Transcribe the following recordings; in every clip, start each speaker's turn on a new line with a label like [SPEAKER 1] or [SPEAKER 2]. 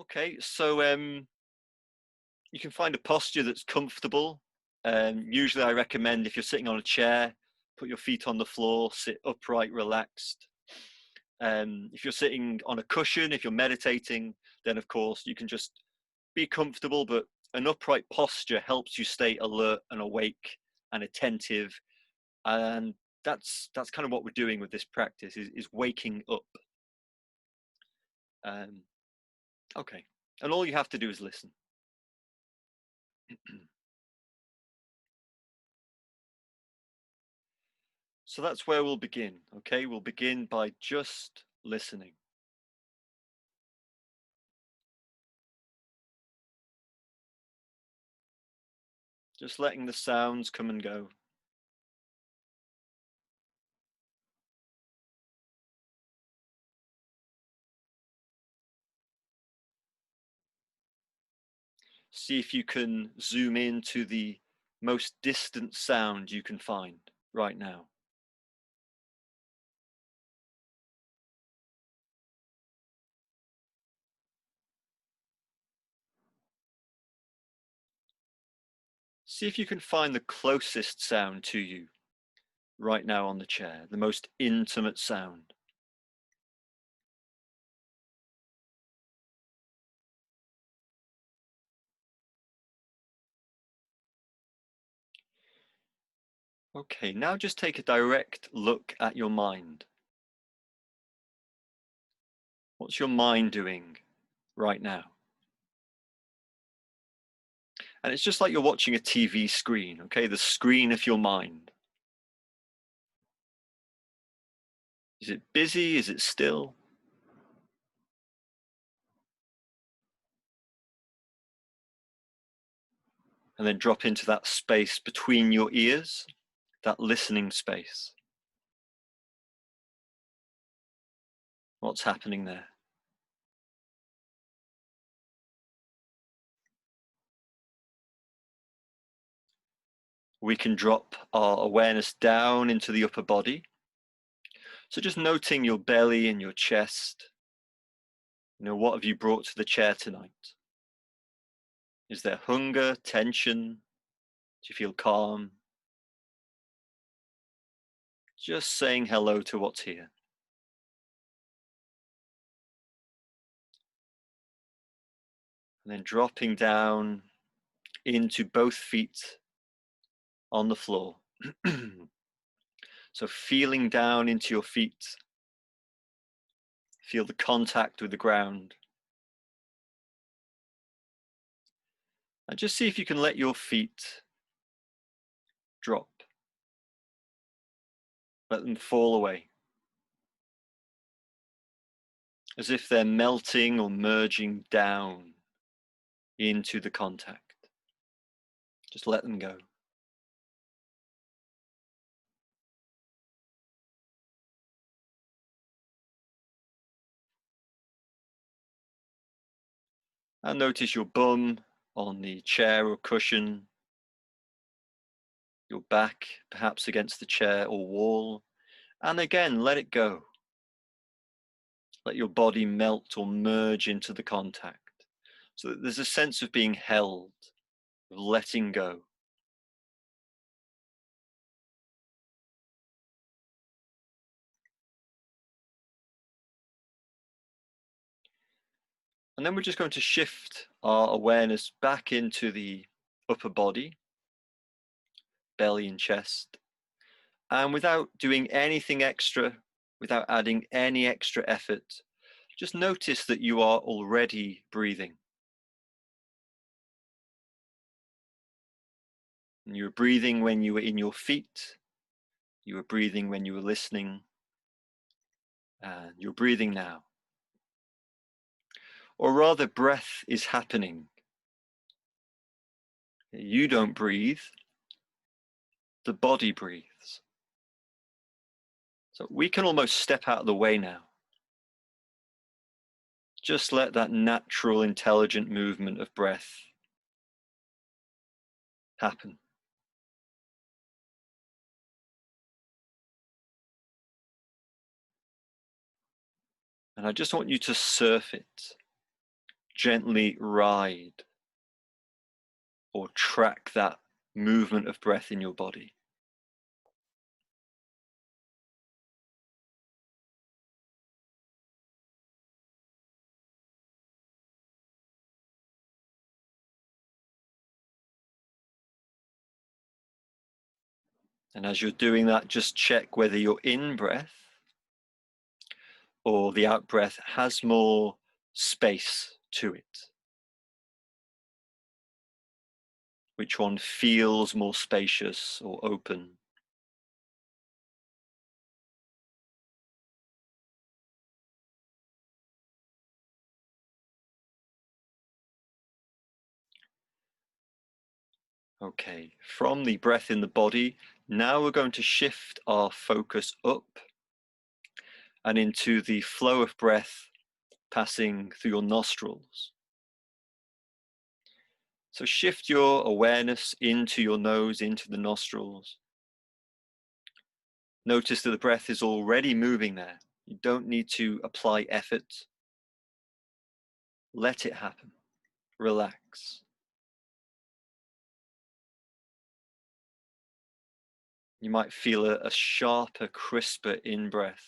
[SPEAKER 1] Okay, so you can find a posture that's comfortable. Usually I recommend if you're sitting on a chair, put your feet on the floor, sit upright, relaxed. If you're sitting on a cushion, if you're meditating, then of course you can just be comfortable, but an upright posture helps you stay alert and awake and attentive. And that's kind of what we're doing with this practice is waking up. Okay, and all you have to do is listen. So that's where we'll begin. Okay, we'll begin by just listening. Just letting the sounds come and go. See if you can zoom in to the most distant sound you can find right now. See if you can find the closest sound to you right now on the chair, the most intimate sound. Okay, now just take a direct look at your mind. What's your mind doing right now? And it's just like you're watching a TV screen, okay? The screen of your mind. Is it busy? Is it still? And then drop into that space between your ears, that listening space. What's happening there? We can drop our awareness down into the upper body. So just noting your belly and your chest. What have you brought to the chair tonight? Is there hunger, tension? Do you feel calm? Just saying hello to what's here. And then dropping down into both feet on the floor. So feeling down into your feet. Feel the contact with the ground. And just see if you can let your feet drop. Let them fall away. As if they're melting or merging down into the contact. Just let them go. And notice your bum on the chair or cushion, your back perhaps against the chair or wall, and again, let it go. Let your body melt or merge into the contact, so that there's a sense of being held, of letting go. And then we're just going to shift our awareness back into the upper body, belly and chest. And without doing anything extra, without adding any extra effort, just notice that you are already breathing. And you were breathing when you were in your feet. You were breathing when you were listening. And you're breathing now. Or rather, breath is happening. You don't breathe. The body breathes. So we can almost step out of the way now. Just let that natural, intelligent movement of breath happen. And I just want you to surf it, gently ride or track that movement of breath in your body. And as you're doing that, just check whether your in-breath or the out-breath has more space to it. Which one feels more spacious or open? Okay, from the breath in the body, now we're going to shift our focus up and into the flow of breath passing through your nostrils. So shift your awareness into your nose, into the nostrils. Notice that the breath is already moving there. You don't need to apply effort. Let it happen. Relax. You might feel a sharper, crisper in-breath.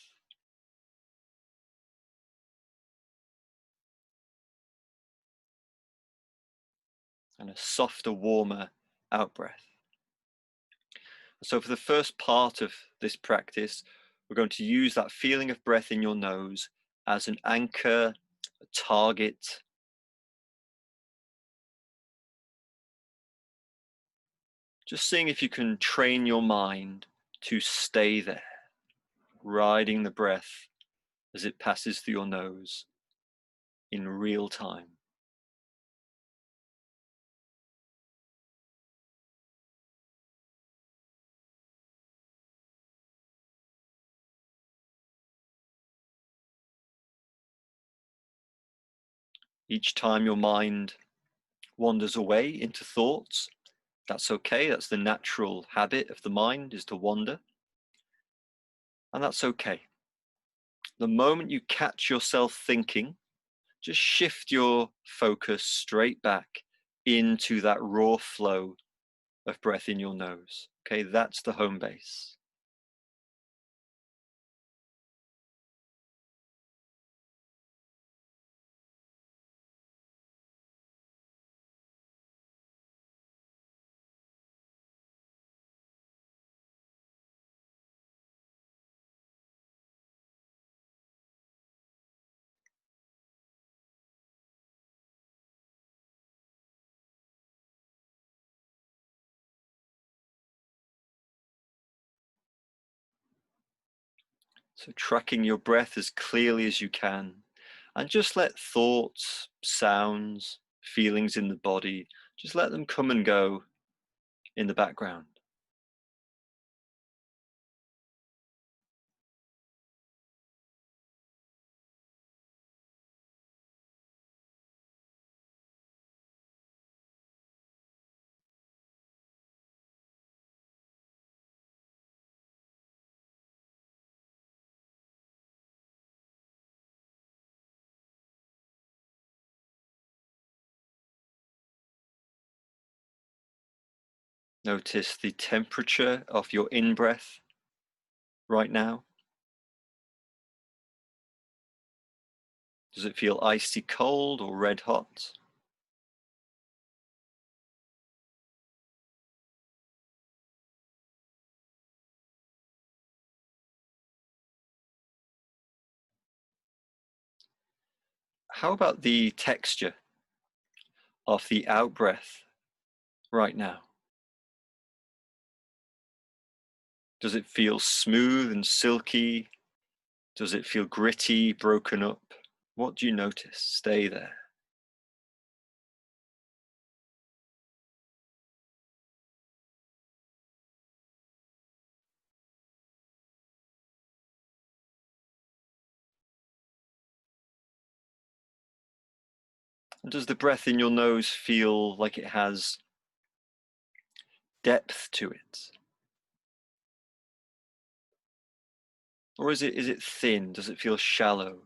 [SPEAKER 1] And a softer, warmer out-breath. So for the first part of this practice, we're going to use that feeling of breath in your nose as an anchor, a target. Just seeing if you can train your mind to stay there, riding the breath as it passes through your nose in real time. Each time your mind wanders away into thoughts, that's okay. That's the natural habit of the mind, is to wander. And that's okay. The moment you catch yourself thinking, just shift your focus straight back into that raw flow of breath in your nose. Okay, that's the home base. So tracking your breath as clearly as you can, and just let thoughts, sounds, feelings in the body, just let them come and go in the background. Notice the temperature of your in-breath right now. Does it feel icy cold or red hot? How about the texture of the out-breath right now? Does it feel smooth and silky? Does it feel gritty, broken up? What do you notice? Stay there. And does the breath in your nose feel like it has depth to it? Or is it thin? Does it feel shallow?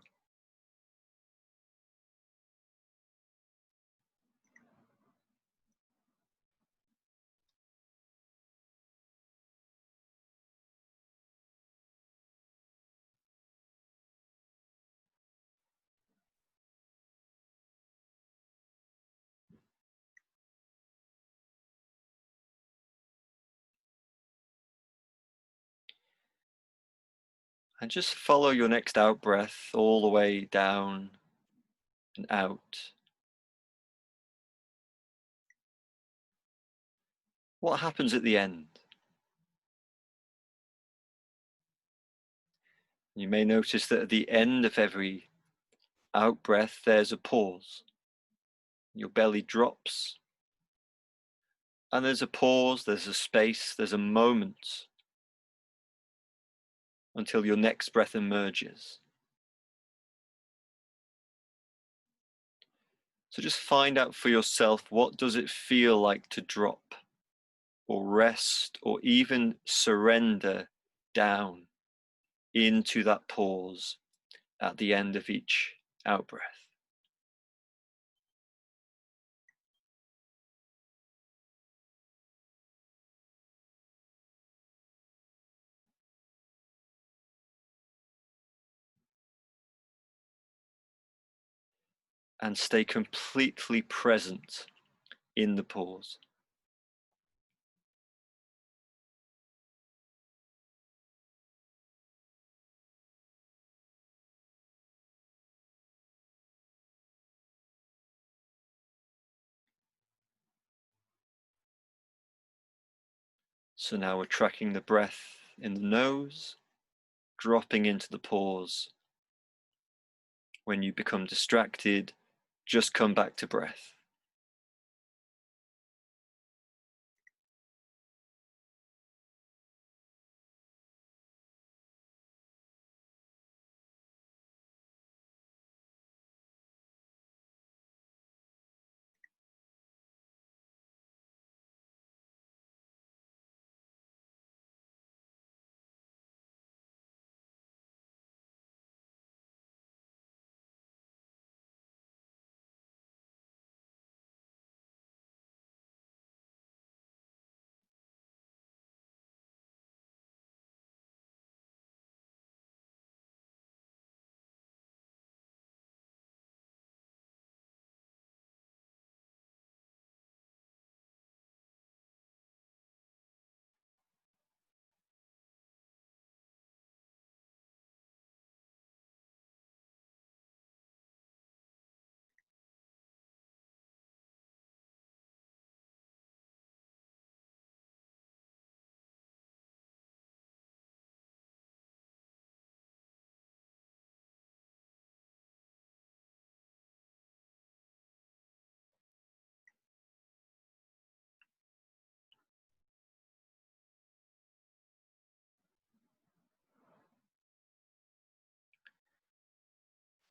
[SPEAKER 1] And just follow your next out breath all the way down and out. What happens at the end? You may notice that at the end of every out breath, there's a pause. Your belly drops, and there's a pause, there's a space, there's a moment until your next breath emerges. So just find out for yourself, what does it feel like to drop or rest or even surrender down into that pause at the end of each out breath. And stay completely present in the pause. So now we're tracking the breath in the nose, dropping into the pause. When you become distracted, just come back to breath.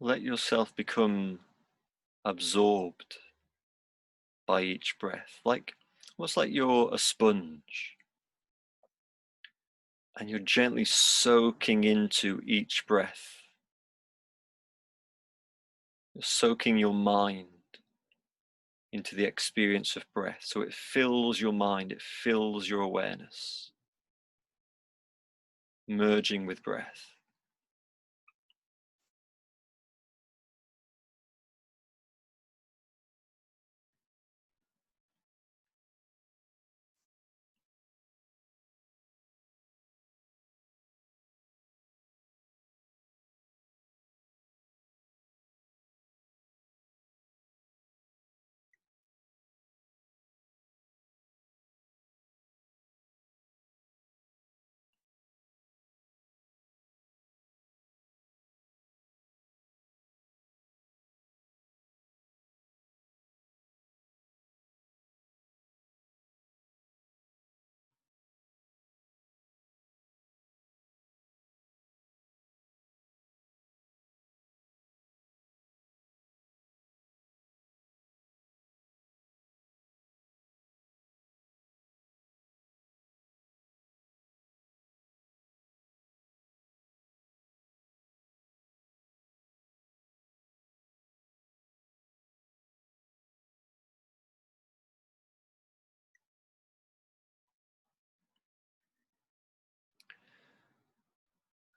[SPEAKER 1] Let yourself become absorbed by each breath, almost like you're a sponge, and you're gently soaking into each breath. You're soaking your mind into the experience of breath, so it fills your mind, it fills your awareness, merging with breath.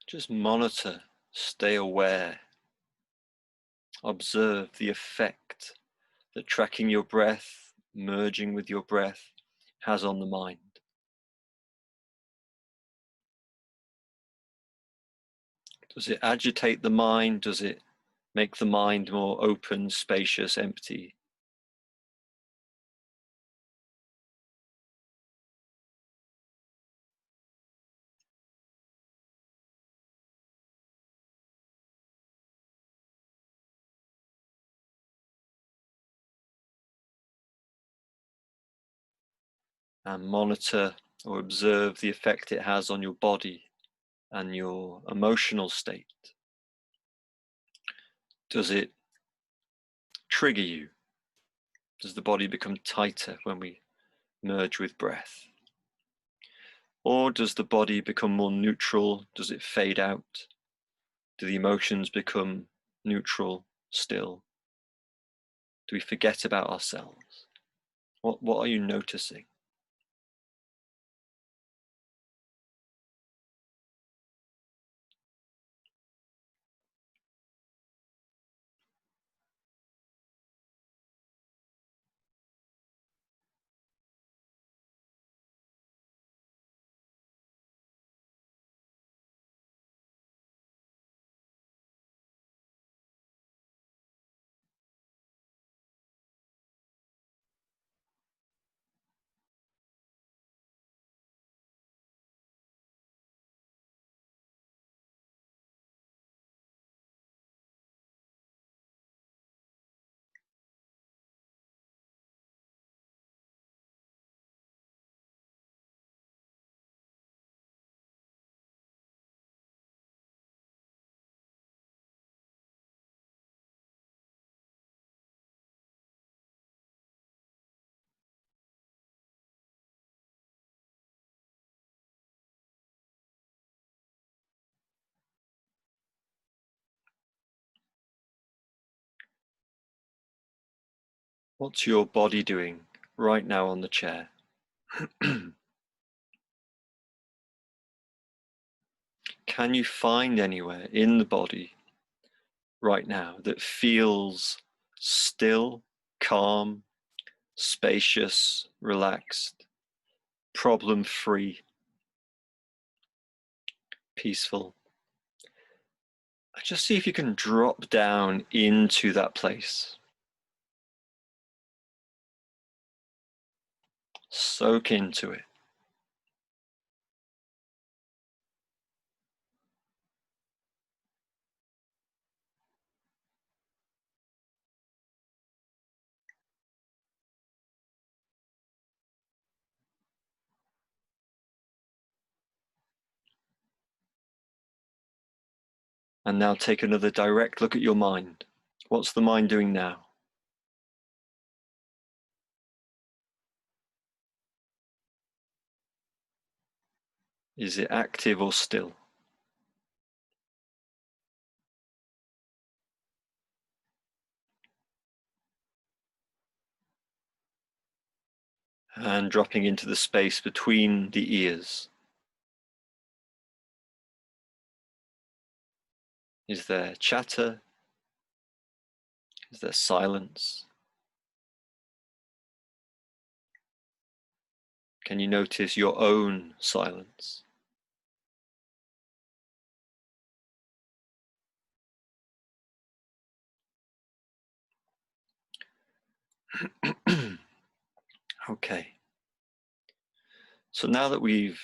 [SPEAKER 1] Just monitor, stay aware, observe the effect that tracking your breath, merging with your breath, has on the mind. Does it agitate the mind? Does it make the mind more open, spacious, empty? And monitor or observe the effect it has on your body and your emotional state. Does it trigger you? Does the body become tighter when we merge with breath? Or does the body become more neutral? Does it fade out? Do the emotions become neutral, still? Do we forget about ourselves? What are you noticing? What's your body doing right now on the chair? Can you find anywhere in the body right now that feels still, calm, spacious, relaxed, problem-free, peaceful? Just see if you can drop down into that place. Soak into it. And now take another direct look at your mind. What's the mind doing now? Is it active or still? And dropping into the space between the ears. Is there chatter? Is there silence? Can you notice your own silence? Okay. So now that we've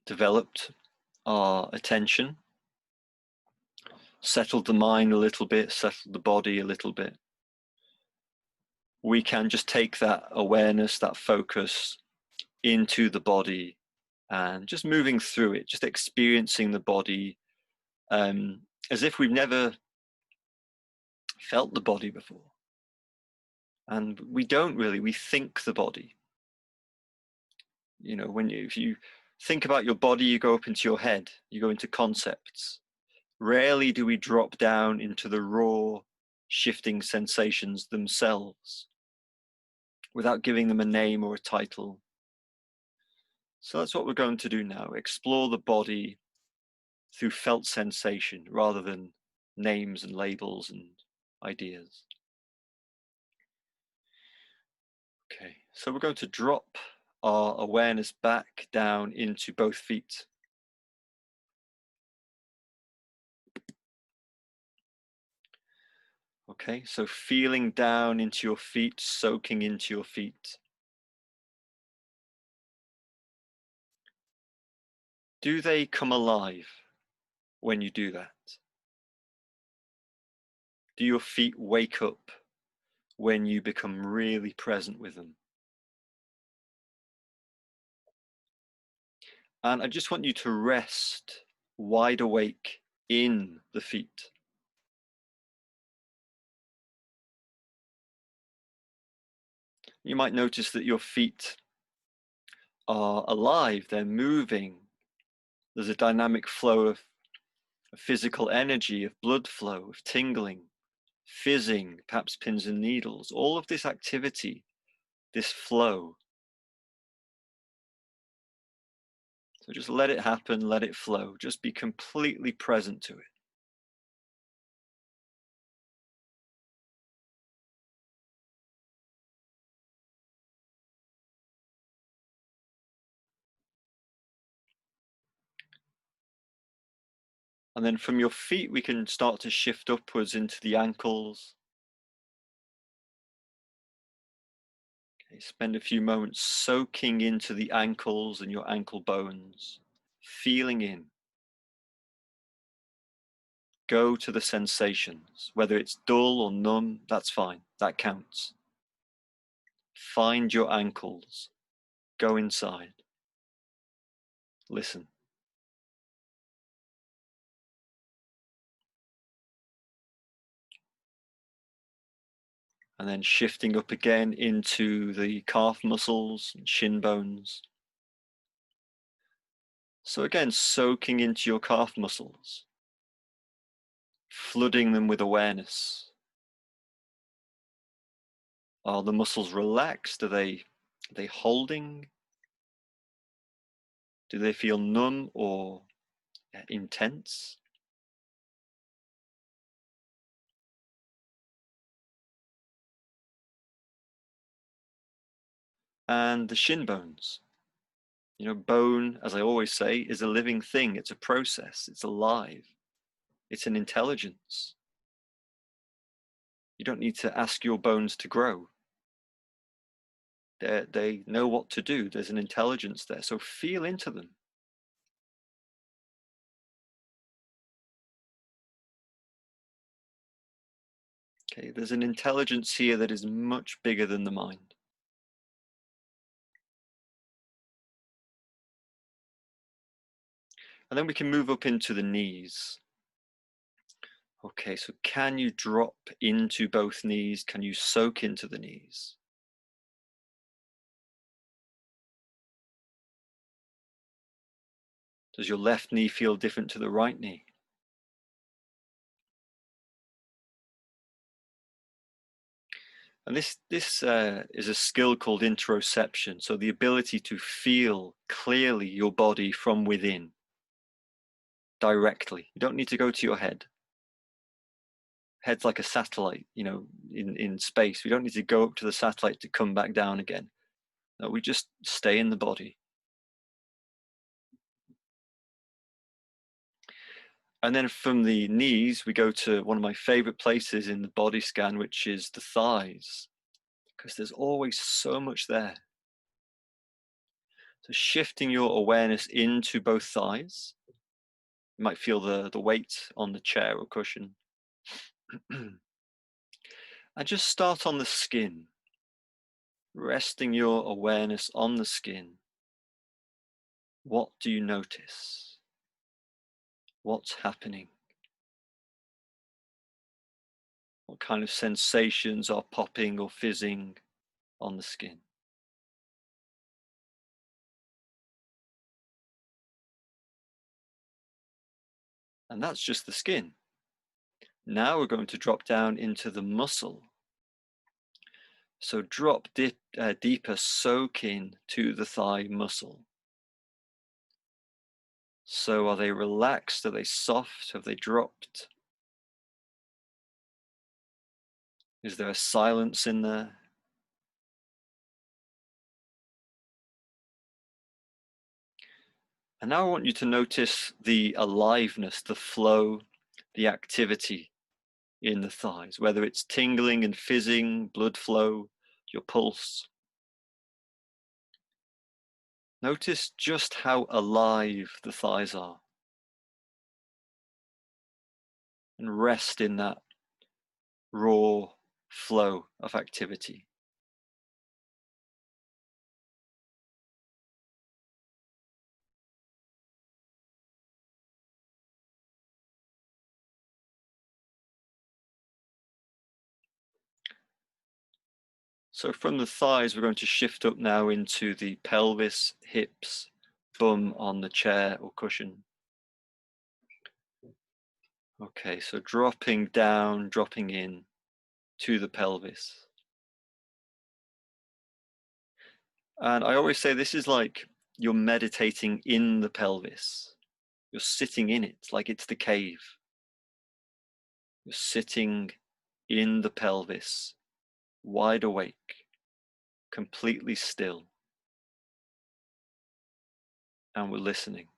[SPEAKER 1] developed our attention, settled the mind a little bit, settled the body a little bit, we can just take that awareness, that focus into the body and just moving through it, just experiencing the body as if we've never felt the body before. And we don't really, we think the body. You know, if you think about your body, you go up into your head, you go into concepts. Rarely do we drop down into the raw, shifting sensations themselves without giving them a name or a title. So that's what we're going to do now, explore the body through felt sensation rather than names and labels and ideas. Okay, so we're going to drop our awareness back down into both feet. Okay, so feeling down into your feet, soaking into your feet. Do they come alive when you do that? Do your feet wake up when you become really present with them? And I just want you to rest wide awake in the feet. You might notice that your feet are alive, they're moving. There's a dynamic flow of physical energy, of blood flow, of tingling, fizzing, perhaps pins and needles. All of this activity, this flow. So just let it happen, let it flow. Just be completely present to it. And then from your feet, we can start to shift upwards into the ankles. Okay, spend a few moments soaking into the ankles and your ankle bones, feeling in. Go to the sensations, whether it's dull or numb, that's fine, that counts. Find your ankles, go inside, listen. And then shifting up again into the calf muscles and shin bones. So again, soaking into your calf muscles, flooding them with awareness. Are the muscles relaxed? Are they holding? Do they feel numb or intense? And the shin bones. You know, bone, as I always say, is a living thing. It's a process. It's alive. It's an intelligence. You don't need to ask your bones to grow. They know what to do. There's an intelligence there. So feel into them. Okay, there's an intelligence here that is much bigger than the mind. And then we can move up into the knees. Okay, so can you drop into both knees? Can you soak into the knees? Does your left knee feel different to the right knee? And this is a skill called interoception. So the ability to feel clearly your body from within, directly. You don't need to go to your head. Head's like a satellite, you know, in space. We don't need to go up to the satellite to come back down again. No, we just stay in the body. And then from the knees, we go to one of my favorite places in the body scan, which is the thighs, because there's always so much there. So shifting your awareness into both thighs. You might feel the weight on the chair or cushion. And just start on the skin, resting your awareness on the skin. What do you notice? What's happening? What kind of sensations are popping or fizzing on the skin? And that's just the skin. Now we're going to drop down into the muscle. So drop deeper, soak in to the thigh muscle. So are they relaxed? Are they soft? Have they dropped? Is there a silence in there? And now I want you to notice the aliveness, the flow, the activity in the thighs, whether it's tingling and fizzing, blood flow, your pulse. Notice just how alive the thighs are, and rest in that raw flow of activity. So from the thighs, we're going to shift up now into the pelvis, hips, bum on the chair or cushion. Okay, so dropping down, dropping in to the pelvis. And I always say this is like you're meditating in the pelvis. You're sitting in it, like it's the cave. You're sitting in the pelvis, wide awake, completely still. And we're listening.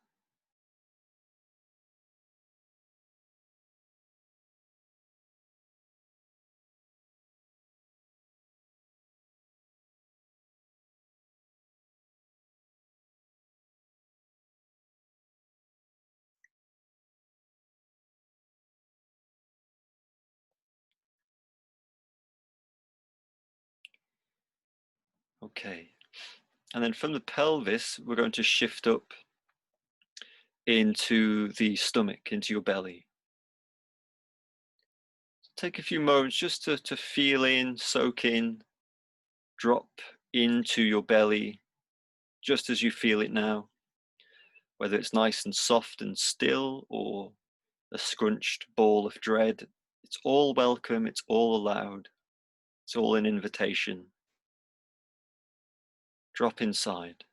[SPEAKER 1] Okay. And then from the pelvis, we're going to shift up into the stomach, into your belly. Take a few moments just to feel in, soak in, drop into your belly just as you feel it now, whether it's nice and soft and still or a scrunched ball of dread. It's all welcome, it's all allowed, it's all an invitation. Drop inside.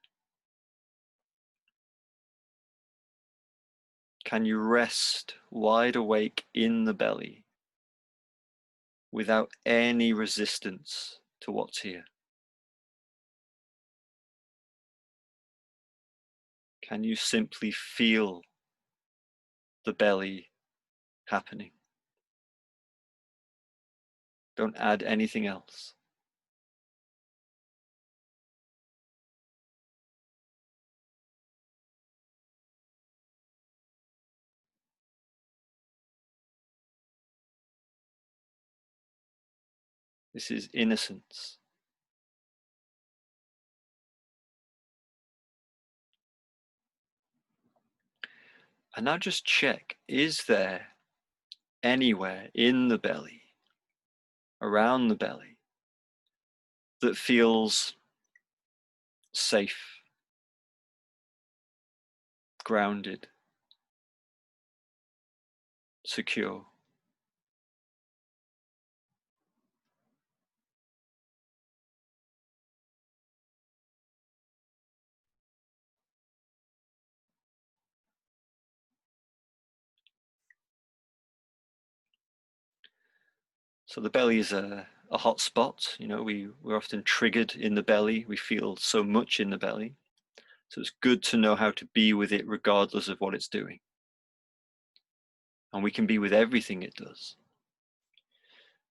[SPEAKER 1] Can you rest wide awake in the belly without any resistance to what's here? Can you simply feel the belly happening? Don't add anything else. This is innocence. And now just check, is there anywhere in the belly, around the belly, that feels safe, grounded, secure? So the belly is a hot spot. You know, we're often triggered in the belly. We feel so much in the belly. So it's good to know how to be with it regardless of what it's doing. And we can be with everything it does.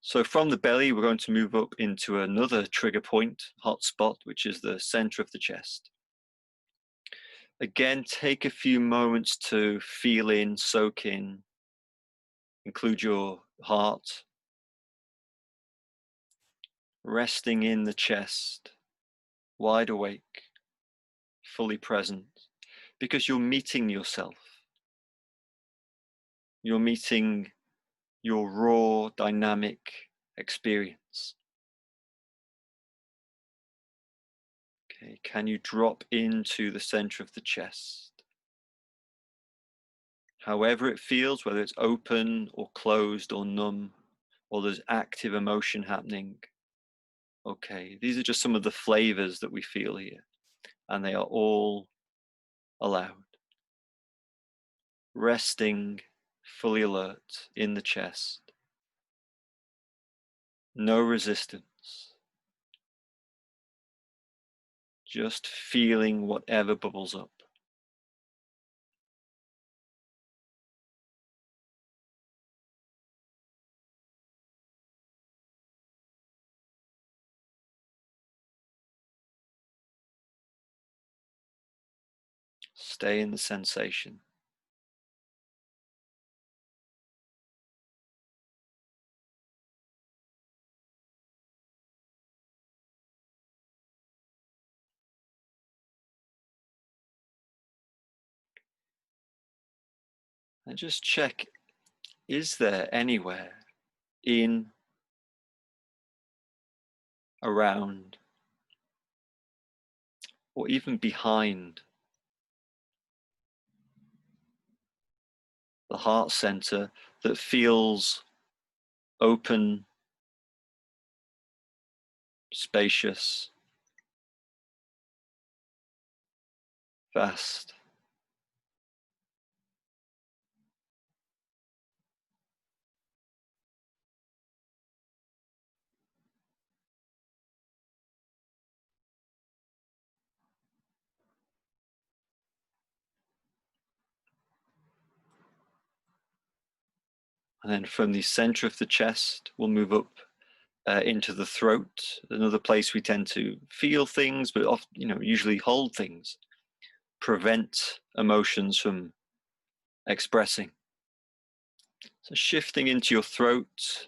[SPEAKER 1] So from the belly, we're going to move up into another trigger point, hot spot, which is the center of the chest. Again, take a few moments to feel in, soak in, include your heart, resting in the chest, wide awake, fully present, because you're meeting yourself. You're meeting your raw, dynamic experience. Okay, can you drop into the center of the chest? However it feels, whether it's open or closed or numb, or there's active emotion happening. Okay, these are just some of the flavors that we feel here, and they are all allowed. Resting, fully alert in the chest. No resistance. Just feeling whatever bubbles up. Stay in the sensation. And just check, is there anywhere in, around, or even behind the heart center that feels open, spacious, vast? And then from the center of the chest, we'll move up into the throat, another place we tend to feel things, but often, usually hold things, prevent emotions from expressing. So shifting into your throat,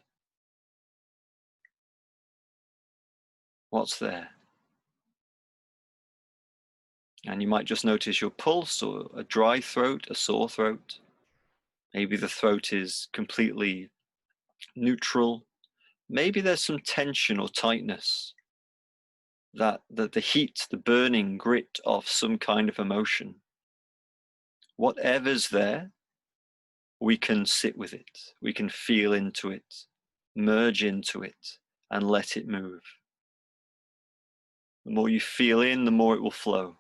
[SPEAKER 1] what's there? And you might just notice your pulse, or a dry throat, a sore throat. Maybe the throat is completely neutral. Maybe there's some tension or tightness, that the heat, the burning grit of some kind of emotion. Whatever's there, we can sit with it. We can feel into it, merge into it, and let it move. The more you feel in, the more it will flow.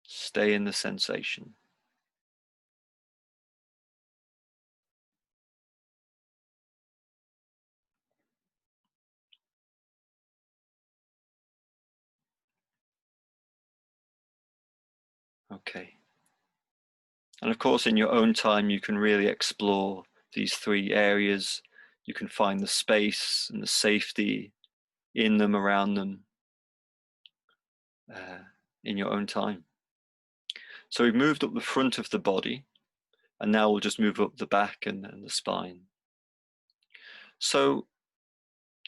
[SPEAKER 1] Stay in the sensation. Okay. And of course, in your own time, you can really explore these three areas. You can find the space and the safety in them, around them, in your own time. So we've moved up the front of the body, and now we'll just move up the back and the spine. So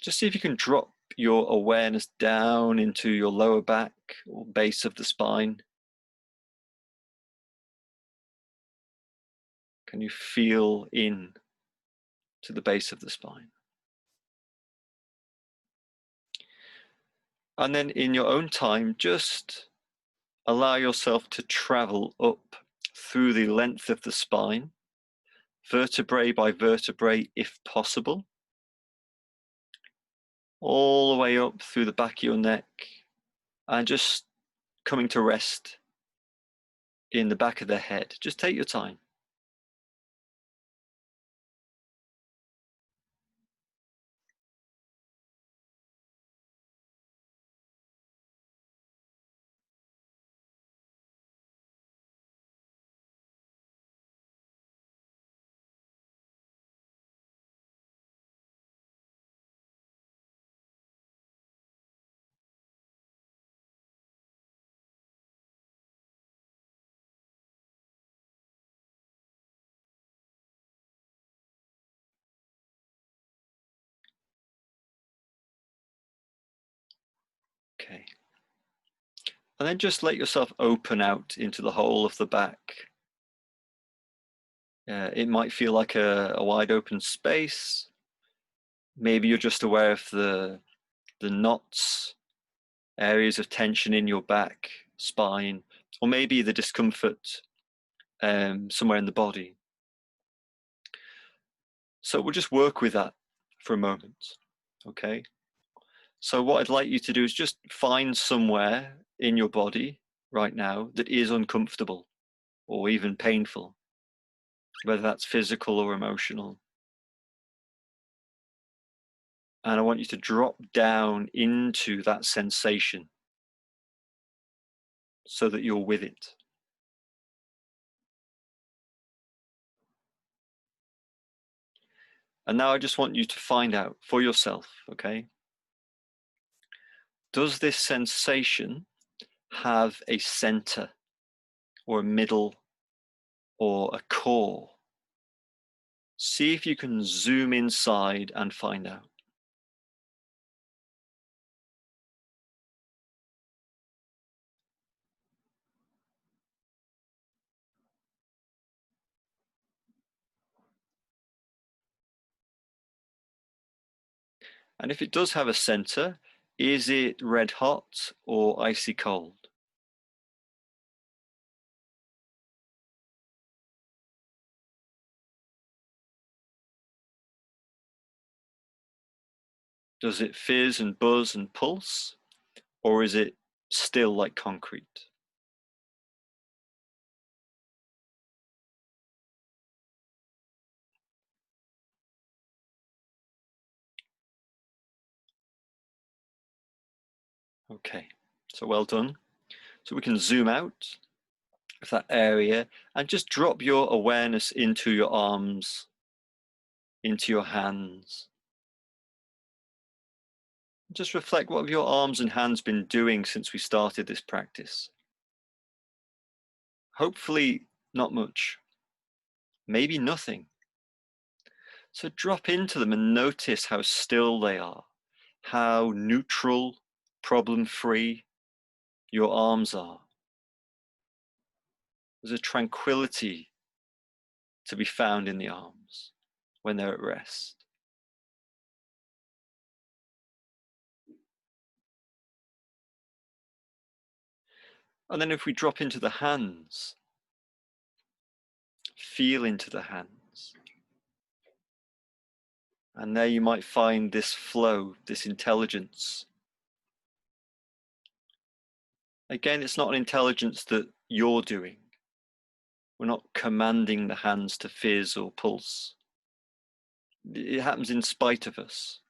[SPEAKER 1] just see if you can drop your awareness down into your lower back or base of the spine. Can you feel in to the base of the spine? And then in your own time, just allow yourself to travel up through the length of the spine, vertebrae by vertebrae if possible, all the way up through the back of your neck, and just coming to rest in the back of the head. Just take your time. Okay. And then just let yourself open out into the whole of the back. It might feel like a wide open space. Maybe you're just aware of the knots, areas of tension in your back, spine, or maybe the discomfort somewhere in the body. So we'll just work with that for a moment, okay? So what I'd like you to do is just find somewhere in your body right now that is uncomfortable or even painful, whether that's physical or emotional. And I want you to drop down into that sensation so that you're with it. And now I just want you to find out for yourself, okay? Does this sensation have a center or a middle or a core? See if you can zoom inside and find out. And if it does have a center, is it red hot or icy cold? Does it fizz and buzz and pulse? Or is it still like concrete? Okay, so well done. So we can zoom out of that area and just drop your awareness into your arms, into your hands. Just reflect, what have your arms and hands been doing since we started this practice? Hopefully not much, maybe nothing. So drop into them and notice how still they are, how neutral, problem-free your arms are. There's a tranquility to be found in the arms when they're at rest. And then if we drop into the hands, feel into the hands. And there you might find this flow, this intelligence. Again, it's not an intelligence that you're doing. We're not commanding the hands to fizz or pulse. It happens in spite of us.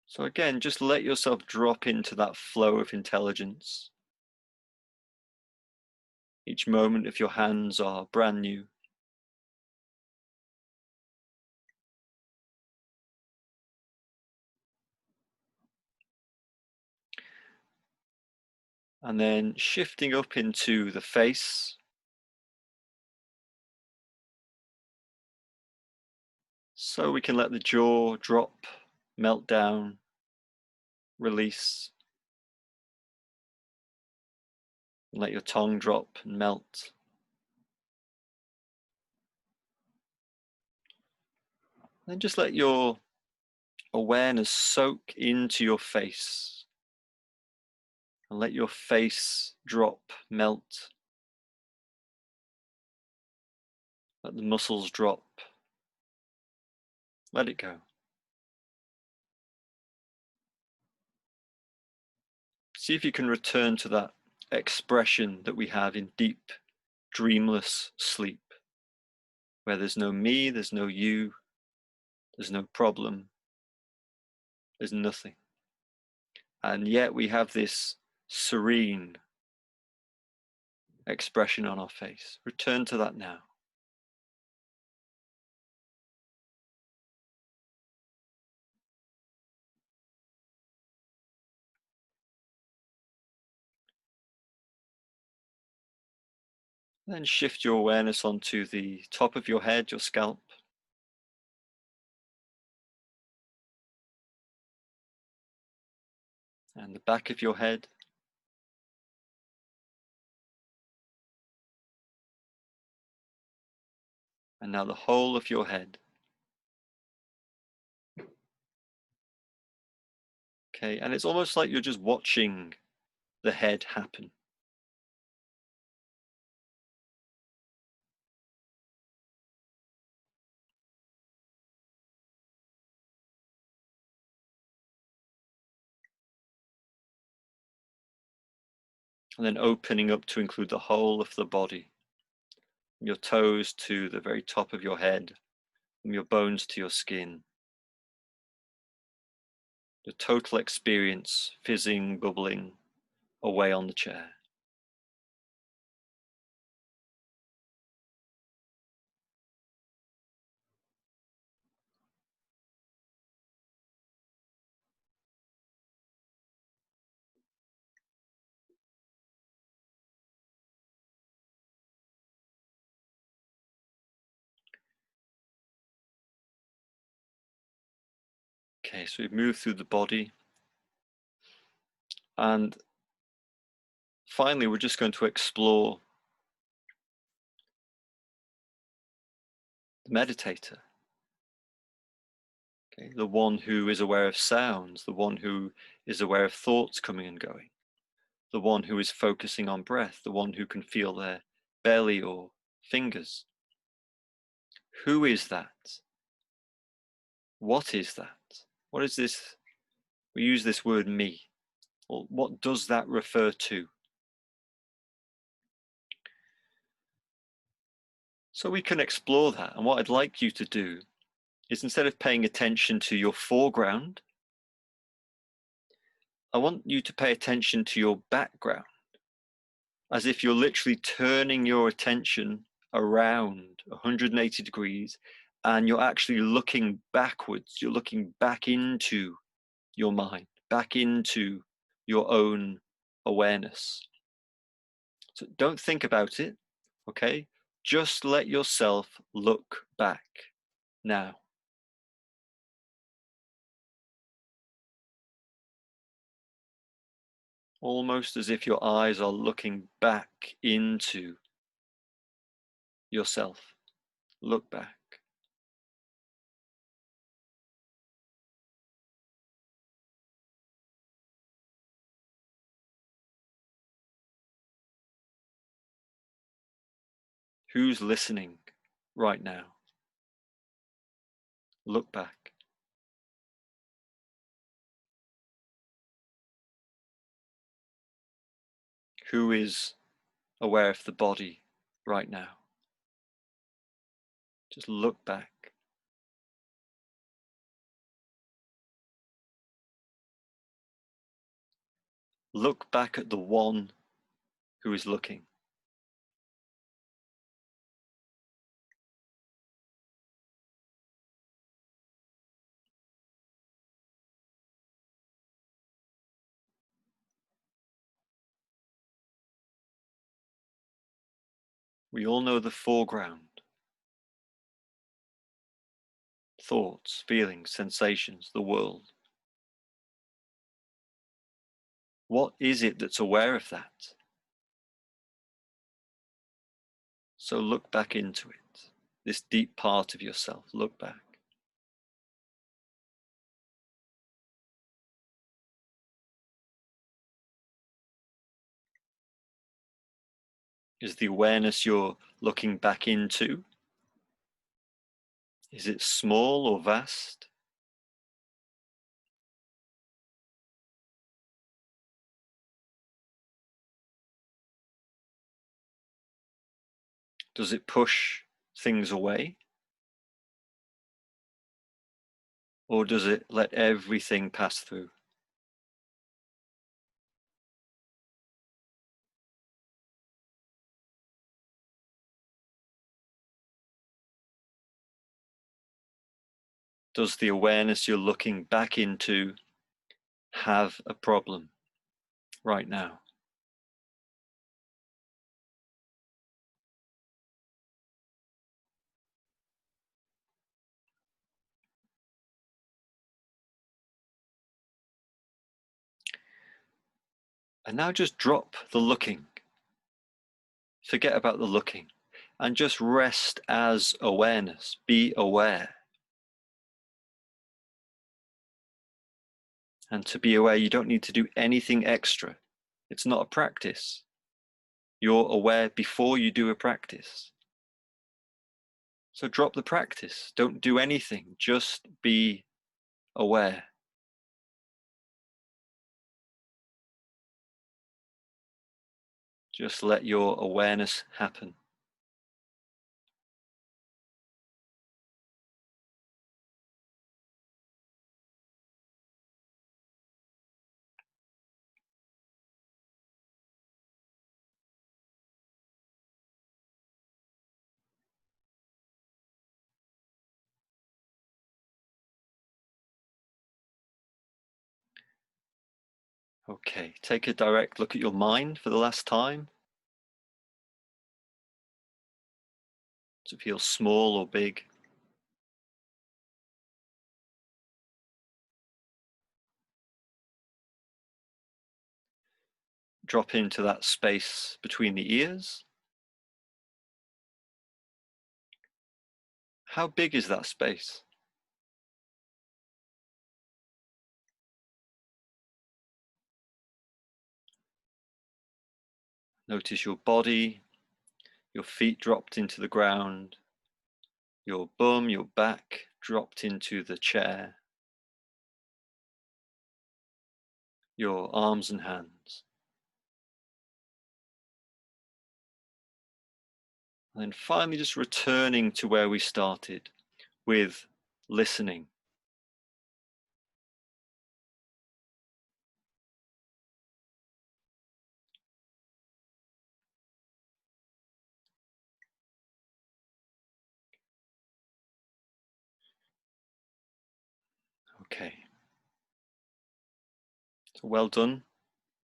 [SPEAKER 1] So again, just let yourself drop into that flow of intelligence. Each moment of your hands are brand new. And then shifting up into the face. So we can let the jaw drop, melt down, release. And let your tongue drop and melt. Then just let your awareness soak into your face. And let your face drop, melt. Let the muscles drop. Let it go. See if you can return to that expression that we have in deep, dreamless sleep, where there's no me, there's no you, there's no problem, there's nothing. And yet we have this serene expression on our face. Return to that now. Then shift your awareness onto the top of your head, your scalp. And the back of your head. And now the whole of your head. Okay, and it's almost like you're just watching the head happen. And then opening up to include the whole of the body. Your toes to the very top of your head, from your bones to your skin. The total experience fizzing, bubbling away on the chair. Okay, so we've moved through the body. And finally, we're just going to explore the meditator. Okay, the one who is aware of sounds, the one who is aware of thoughts coming and going, the one who is focusing on breath, the one who can feel their belly or fingers. Who is that? What is that? What is this? We use this word me. Well, what does that refer to? So we can explore that. And what I'd like you to do is, instead of paying attention to your foreground, I want you to pay attention to your background, as if you're literally turning your attention around 180 degrees and you're actually looking backwards. You're looking back into your mind, back into your own awareness. So don't think about it, okay? Just let yourself look back now. Almost as if your eyes are looking back into yourself. Look back. Who's listening right now? Look back. Who is aware of the body right now? Just look back. Look back at the one who is looking. We all know the foreground. Thoughts, feelings, sensations, the world. What is it that's aware of that? So look back into it. This deep part of yourself, look back. Is the awareness you're looking back into? Is it small or vast? Does it push things away? Or does it let everything pass through? Does the awareness you're looking back into have a problem right now? And now just drop the looking. Forget about the looking and just rest as awareness. Be aware. And to be aware, you don't need to do anything extra. It's not a practice. You're aware before you do a practice. So drop the practice. Don't do anything. Just be aware. Just let your awareness happen. Okay, take a direct look at your mind for the last time. Does it feel small or big? Drop into that space between the ears. How big is that space? Notice your body, your feet dropped into the ground, your bum, your back dropped into the chair, your arms and hands. And then finally just returning to where we started with listening. Okay. So well done,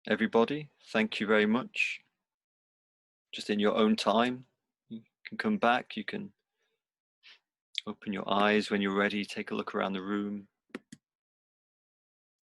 [SPEAKER 1] everybody. Thank you very much. Just in your own time, you can come back, you can open your eyes when you're ready, take a look around the room.